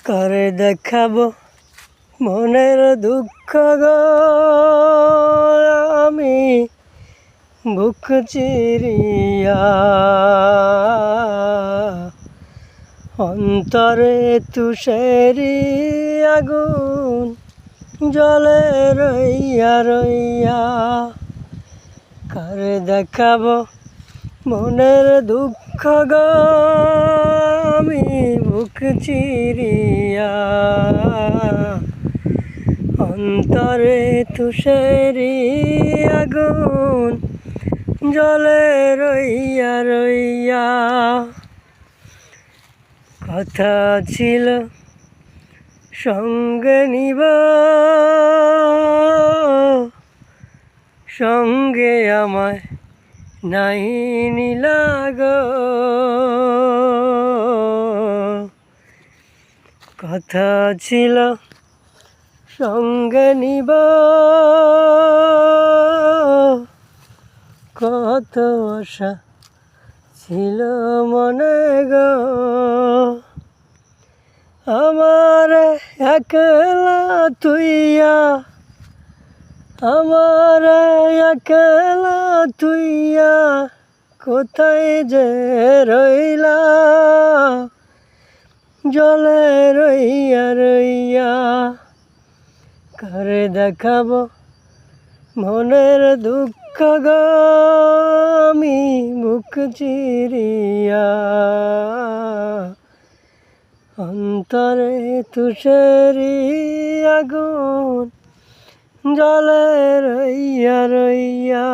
করে দেখাবো মনের দুঃখ গো আমি বুক চিরিয়া, অন্তরে তুষেরি আগুন জলে রইয়া রইয়া। করে দেখাবো মনের দুঃখ গো আমি বুক চিরিয়া, অন্তরে তুষেরি আগুন জলে রইয়া রইয়া। কথা ছিল সঙ্গে নিব, সঙ্গে আমায় নাই নিলা গো। কথা ছিল সঙ্গে নিব, কত আশা ছিল মনে গো। আমার একলা তুইয়া, আমার একলা তুইয়া কোথায় যে রইলা, জলে রইয়া রইয়া। করে দেখাবো মনের দুঃখ গো আমি বুক চিরিয়া, অন্তরে তুষেরি আগুন জলে রইয়া রইয়া।